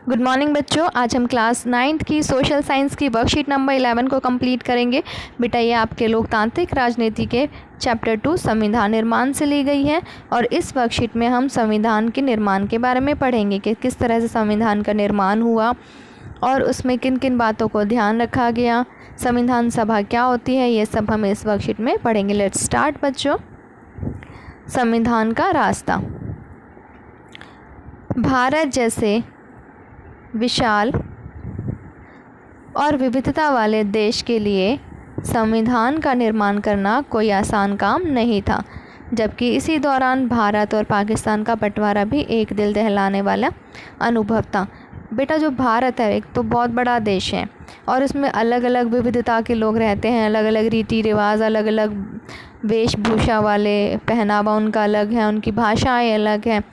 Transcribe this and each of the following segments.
Good morning बच्चों। आज हम क्लास 9th की सोशल साइंस की वर्कशीट नंबर 11 को कंप्लीट करेंगे। बेटा ये आपके लोकतांत्रिक राजनीति के चैप्टर 2 संविधान निर्माण से ली गई है और इस वर्कशीट में हम संविधान के निर्माण के बारे में पढ़ेंगे कि किस तरह से संविधान का निर्माण हुआ और उसमें किन किन बातों को ध्यान रखा गया, संविधान सभा क्या होती है, ये सब हम इस वर्कशीट में पढ़ेंगे। लेट्स स्टार्ट बच्चों। संविधान का रास्ता। भारत जैसे विशाल और विविधता वाले देश के लिए संविधान का निर्माण करना कोई आसान काम नहीं था, जबकि इसी दौरान भारत और पाकिस्तान का बंटवारा भी एक दिल दहलाने वाला अनुभव था। बेटा जो भारत है एक तो बहुत बड़ा देश है और इसमें अलग अलग विविधता के लोग रहते हैं, अलग अलग रीति रिवाज, अलग अलग वेशभूषा वाले, पहनावा उनका अलग है, उनकी भाषाएं अलग हैं,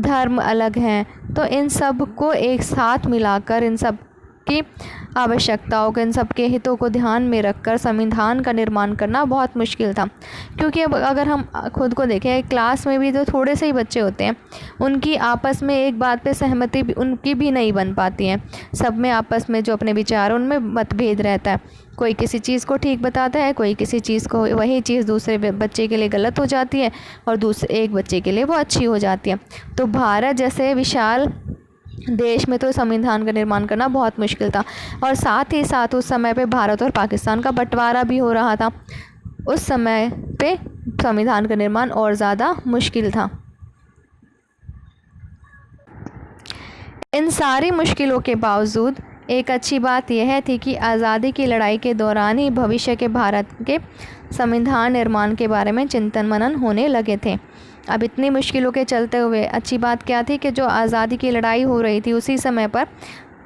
धर्म अलग हैं। तो इन सब को एक साथ मिलाकर इन सब की आवश्यकताओं को, इन सब के हितों को ध्यान में रखकर संविधान का निर्माण करना बहुत मुश्किल था। क्योंकि अब अगर हम खुद को देखें, क्लास में भी जो थोड़े से ही बच्चे होते हैं उनकी आपस में एक बात पे सहमति भी उनकी भी नहीं बन पाती है। सब में आपस में जो अपने विचार उनमें मतभेद रहता है। कोई किसी चीज़ को ठीक बताता है, कोई किसी चीज़ को, वही चीज़ दूसरे बच्चे के लिए गलत हो जाती है और दूसरे एक बच्चे के लिए वो अच्छी हो जाती है। तो भारत जैसे विशाल देश में तो संविधान का निर्माण करना बहुत मुश्किल था और साथ ही साथ उस समय पे भारत और पाकिस्तान का बंटवारा भी हो रहा था। उस समय पे संविधान का निर्माण और ज़्यादा मुश्किल था। इन सारी मुश्किलों के बावजूद एक अच्छी बात यह थी कि आज़ादी की लड़ाई के दौरान ही भविष्य के भारत के संविधान निर्माण के बारे में चिंतन मनन होने लगे थे। अब इतनी मुश्किलों के चलते हुए अच्छी बात क्या थी कि जो आज़ादी की लड़ाई हो रही थी उसी समय पर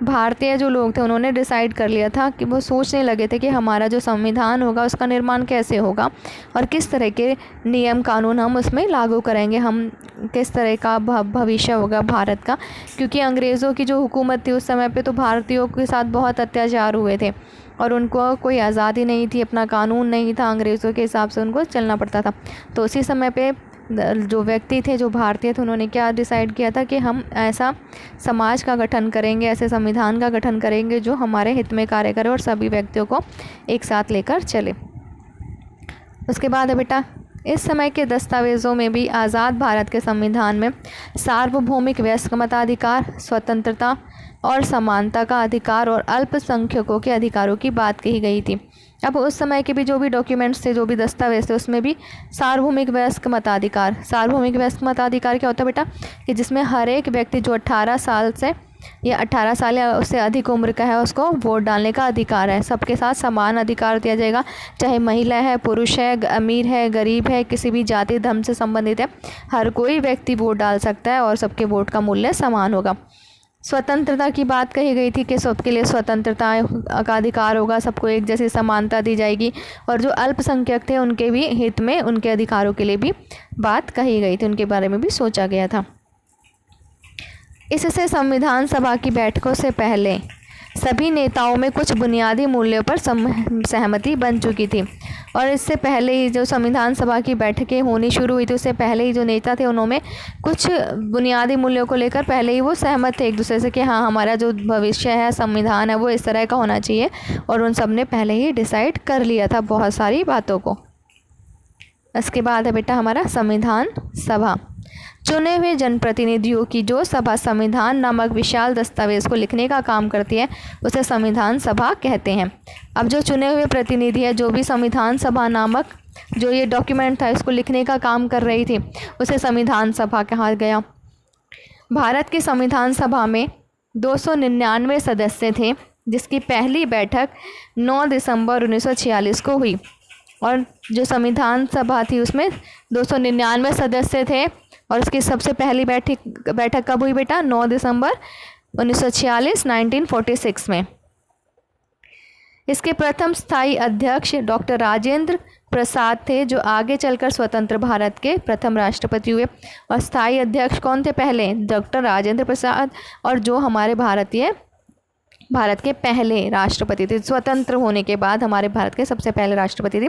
भारतीय जो लोग थे उन्होंने डिसाइड कर लिया था कि वो सोचने लगे थे कि हमारा जो संविधान होगा उसका निर्माण कैसे होगा और किस तरह के नियम कानून हम उसमें लागू करेंगे, हम किस तरह का भविष्य होगा भारत का। क्योंकि अंग्रेज़ों की जो हुकूमत थी उस समय पे तो भारतीयों के साथ बहुत अत्याचार हुए थे और उनको कोई आज़ादी नहीं थी, अपना कानून नहीं था, अंग्रेज़ों के हिसाब से उनको चलना पड़ता था। तो उसी समय पे जो व्यक्ति थे, जो भारतीय थे, उन्होंने क्या डिसाइड किया था कि हम ऐसा समाज का गठन करेंगे, ऐसे संविधान का गठन करेंगे जो हमारे हित में कार्य करे और सभी व्यक्तियों को एक साथ लेकर चले। उसके बाद है बेटा, इस समय के दस्तावेज़ों में भी आज़ाद भारत के संविधान में सार्वभौमिक वयस्क मताधिकार, स्वतंत्रता और समानता का अधिकार और अल्पसंख्यकों के अधिकारों की बात कही गई थी। अब उस समय के भी जो भी डॉक्यूमेंट्स थे, जो भी दस्तावेज थे, उसमें भी सार्वभौमिक वयस्क मताधिकार, सार्वभौमिक वयस्क मताधिकार क्या होता है बेटा कि जिसमें हर एक व्यक्ति जो 18 साल से या 18 साल या उससे अधिक उम्र का है उसको वोट डालने का अधिकार है। सबके साथ समान अधिकार दिया जाएगा, चाहे महिला है, पुरुष है, अमीर है, गरीब है, किसी भी जाति धर्म से संबंधित है, हर कोई व्यक्ति वोट डाल सकता है और सबके वोट का मूल्य समान होगा। स्वतंत्रता की बात कही गई थी कि सबके लिए स्वतंत्रता का अधिकार होगा, सबको एक जैसी समानता दी जाएगी और जो अल्पसंख्यक थे उनके भी हित में उनके अधिकारों के लिए भी बात कही गई थी, उनके बारे में भी सोचा गया था। इससे संविधान सभा की बैठकों से पहले सभी नेताओं में कुछ बुनियादी मूल्यों पर सहमति बन चुकी थी और इससे पहले ही जो संविधान सभा की बैठकें होनी शुरू हुई थी उससे पहले ही जो नेता थे उन्होंने कुछ बुनियादी मूल्यों को लेकर पहले ही वो सहमत थे एक दूसरे से कि हाँ, हमारा जो भविष्य है, संविधान है, वो इस तरह का होना चाहिए और उन सब ने पहले ही डिसाइड कर लिया था बहुत सारी बातों को। इसके बाद है बेटा हमारा संविधान सभा। चुने हुए जनप्रतिनिधियों की जो सभा संविधान नामक विशाल दस्तावेज को लिखने का काम करती है उसे संविधान सभा कहते हैं। अब जो चुने हुए प्रतिनिधि है, जो भी संविधान सभा नामक जो ये डॉक्यूमेंट था इसको लिखने का काम कर रही थी, उसे संविधान सभा कहा गया। भारत की संविधान सभा में 299 सदस्य थे, जिसकी पहली बैठक 9 दिसंबर 1946 को हुई और जो संविधान सभा थी उसमें 299 सदस्य थे और उसकी सबसे पहली बैठक कब हुई बेटा? 9 दिसंबर 1946 1946 में। इसके प्रथम स्थायी अध्यक्ष डॉक्टर राजेंद्र प्रसाद थे, जो आगे चलकर स्वतंत्र भारत के प्रथम राष्ट्रपति हुए। और स्थायी अध्यक्ष कौन थे पहले? डॉक्टर राजेंद्र प्रसाद, और जो हमारे भारत के पहले राष्ट्रपति थे, स्वतंत्र होने के बाद हमारे भारत के सबसे पहले राष्ट्रपति थे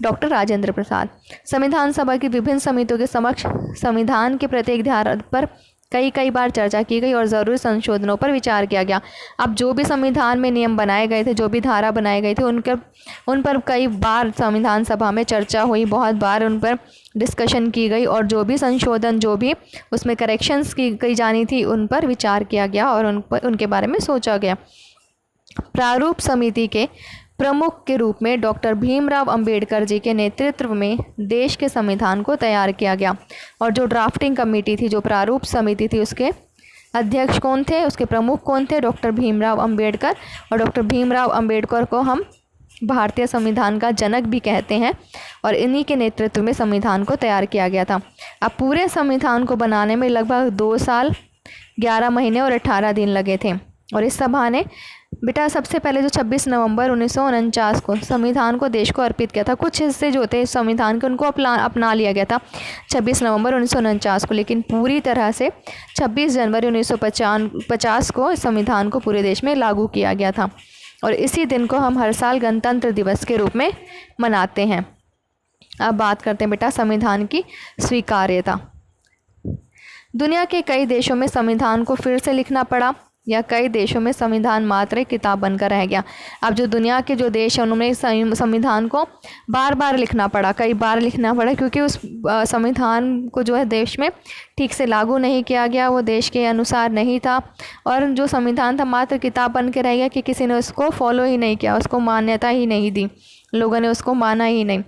डॉक्टर राजेंद्र प्रसाद। संविधान सभा की विभिन्न समितियों के समक्ष संविधान के प्रत्येक धारा पर कई कई बार चर्चा की गई और ज़रूरी संशोधनों पर विचार किया गया। अब जो भी संविधान में नियम बनाए गए थे, जो भी धारा बनाई गई थी, उन पर कई बार संविधान सभा में चर्चा हुई, बहुत बार उन पर डिस्कशन की गई और जो भी संशोधन, जो भी उसमें करेक्शंस की जानी थी, उन पर विचार किया गया और उनके बारे में सोचा गया। प्रारूप समिति के प्रमुख के रूप में डॉक्टर भीमराव अंबेडकर जी के नेतृत्व में देश के संविधान को तैयार किया गया और जो ड्राफ्टिंग कमेटी थी, जो प्रारूप समिति थी, उसके अध्यक्ष कौन थे, उसके प्रमुख कौन थे? डॉक्टर भीमराव अंबेडकर। और डॉक्टर भीमराव अंबेडकर को हम भारतीय संविधान का जनक भी कहते हैं और इन्हीं के नेतृत्व में संविधान को तैयार किया गया था। अब पूरे संविधान को बनाने में लगभग 2 साल 11 महीने और 18 दिन लगे थे और इस सभा ने बेटा सबसे पहले जो 26 नवंबर 1949 को संविधान को देश को अर्पित किया था। कुछ हिस्से जो थे संविधान के उनको अपना लिया गया था 26 नवंबर 1949 को, लेकिन पूरी तरह से 26 जनवरी 1950 को इस संविधान को पूरे देश में लागू किया गया था और इसी दिन को हम हर साल गणतंत्र दिवस के रूप में मनाते हैं। अब बात करते हैं बेटा संविधान की स्वीकार्यता। दुनिया के कई देशों में संविधान को फिर से लिखना पड़ा या कई देशों में संविधान मात्र एक किताब बनकर रह गया। अब जो दुनिया के जो देश हैं उन्होंने संविधान को बार बार लिखना पड़ा, कई बार लिखना पड़ा, क्योंकि उस संविधान को जो है देश में ठीक से लागू नहीं किया गया, वो देश के अनुसार नहीं था और जो संविधान था मात्र किताब बन के रह गया कि किसी ने उसको फॉलो ही नहीं किया, उसको मान्यता ही नहीं दी, लोगों ने उसको माना ही नहीं।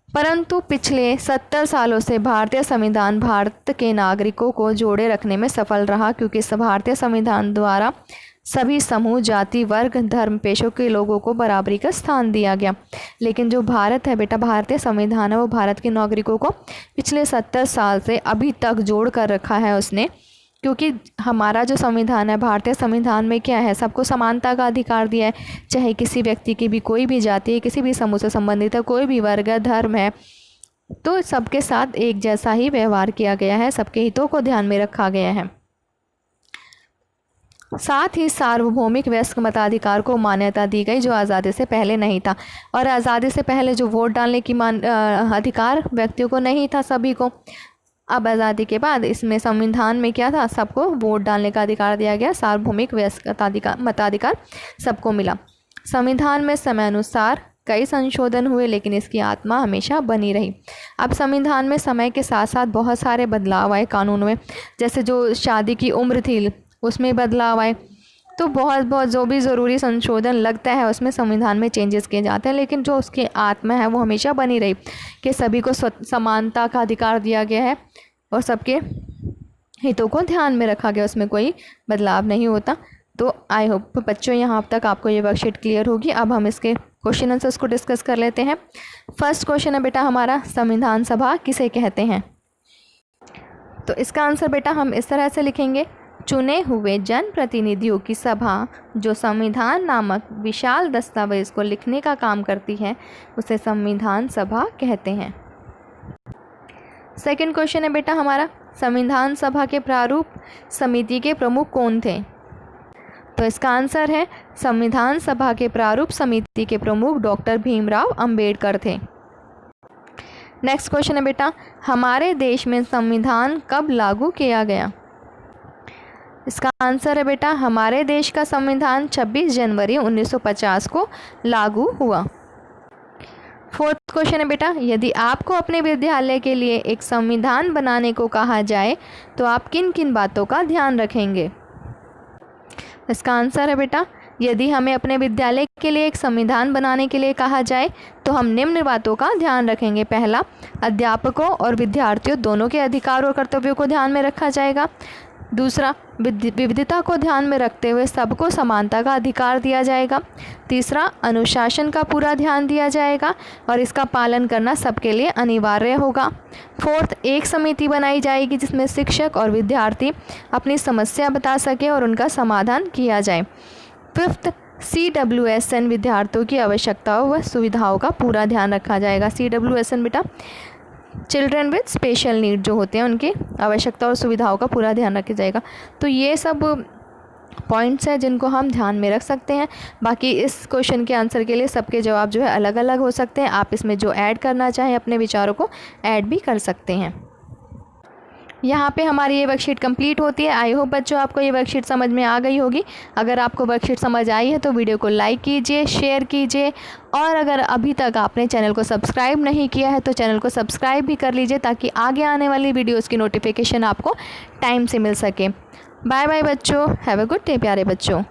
परंतु पिछले 70 सालों से भारतीय संविधान भारत के नागरिकों को जोड़े रखने में सफल रहा, क्योंकि इस भारतीय संविधान द्वारा सभी समूह, जाति, वर्ग, धर्म, पेशों के लोगों को बराबरी का स्थान दिया गया। लेकिन जो भारत है बेटा, भारतीय संविधान है, वो भारत के नागरिकों को पिछले 70 साल से अभी तक जोड़ कर रखा है उसने, क्योंकि हमारा जो संविधान है, भारतीय संविधान में क्या है, सबको समानता का अधिकार दिया है, चाहे किसी व्यक्ति की भी कोई भी जाति है, किसी भी समूह से संबंधित है, कोई भी वर्ग है, धर्म है, तो सबके साथ एक जैसा ही व्यवहार किया गया है, सबके हितों को ध्यान में रखा गया है। साथ ही सार्वभौमिक वयस्क मताधिकार को मान्यता दी गई, जो आज़ादी से पहले नहीं था। और आज़ादी से पहले जो वोट डालने की अधिकार व्यक्तियों को नहीं था, सभी को। अब आज़ादी के बाद इसमें संविधान में क्या था, सबको वोट डालने का अधिकार दिया गया, सार्वभौमिक वयस्क मताधिकार सबको मिला। संविधान में समय अनुसार कई संशोधन हुए, लेकिन इसकी आत्मा हमेशा बनी रही। अब संविधान में समय के साथ साथ बहुत सारे बदलाव आए कानून में, जैसे जो शादी की उम्र थी उसमें बदलाव आए, तो बहुत जो भी ज़रूरी संशोधन लगता है उसमें संविधान में चेंजेस किए जाते हैं, लेकिन जो उसकी आत्मा है वो हमेशा बनी रही कि सभी को समानता का अधिकार दिया गया है और सबके हितों को ध्यान में रखा गया, उसमें कोई बदलाव नहीं होता। तो आई होप बच्चों यहाँ तक आपको ये वर्कशीट क्लियर होगी। अब हम इसके क्वेश्चन आंसर्स को डिस्कस कर लेते हैं। फर्स्ट क्वेश्चन है बेटा हमारा, संविधान सभा किसे कहते हैं? तो इसका आंसर बेटा हम इस तरह से लिखेंगे, चुने हुए जनप्रतिनिधियों की सभा जो संविधान नामक विशाल दस्तावेज को लिखने का काम करती है, उसे संविधान सभा कहते हैं। सेकंड क्वेश्चन है बेटा हमारा, संविधान सभा के प्रारूप समिति के प्रमुख कौन थे? तो इसका आंसर है संविधान सभा के प्रारूप समिति के प्रमुख डॉक्टर भीमराव अंबेडकर थे। नेक्स्ट क्वेश्चन है बेटा, हमारे देश में संविधान कब लागू किया गया? इसका आंसर है बेटा हमारे देश का संविधान 26 जनवरी 1950 को लागू हुआ। फोर्थ क्वेश्चन है बेटा, यदि आपको अपने विद्यालय के लिए एक संविधान बनाने को कहा जाए तो आप किन किन बातों का ध्यान रखेंगे? इसका आंसर है बेटा, यदि हमें अपने विद्यालय के लिए एक संविधान बनाने के लिए कहा जाए तो हम निम्न बातों का ध्यान रखेंगे। पहला, अध्यापकों और विद्यार्थियों दोनों के अधिकार और कर्तव्यों को ध्यान में रखा जाएगा। दूसरा, विविधता को ध्यान में रखते हुए सबको समानता का अधिकार दिया जाएगा। तीसरा, अनुशासन का पूरा ध्यान दिया जाएगा और इसका पालन करना सबके लिए अनिवार्य होगा। फोर्थ, एक समिति बनाई जाएगी जिसमें शिक्षक और विद्यार्थी अपनी समस्या बता सके और उनका समाधान किया जाए। फिफ्थ, CWSN विद्यार्थियों की आवश्यकताओं व सुविधाओं का पूरा ध्यान रखा जाएगा। CWSN बेटा चिल्ड्रन विद स्पेशल नीड जो होते हैं, उनकी आवश्यकता और सुविधाओं का पूरा ध्यान रखा जाएगा। तो ये सब पॉइंट्स हैं जिनको हम ध्यान में रख सकते हैं। बाकी इस क्वेश्चन के आंसर के लिए सबके जवाब जो है अलग अलग हो सकते हैं। आप इसमें जो ऐड करना चाहें अपने विचारों को ऐड भी कर सकते हैं। यहाँ पे हमारी ये वर्कशीट कंप्लीट होती है। आई होप बच्चों आपको ये वर्कशीट समझ में आ गई होगी। अगर आपको वर्कशीट समझ आई है तो वीडियो को लाइक कीजिए, शेयर कीजिए, और अगर अभी तक आपने चैनल को सब्सक्राइब नहीं किया है तो चैनल को सब्सक्राइब भी कर लीजिए, ताकि आगे आने वाली वीडियोज़ की नोटिफिकेशन आपको टाइम से मिल सके। बाय बाय बच्चों, हैव अ गुड डे प्यारे बच्चों।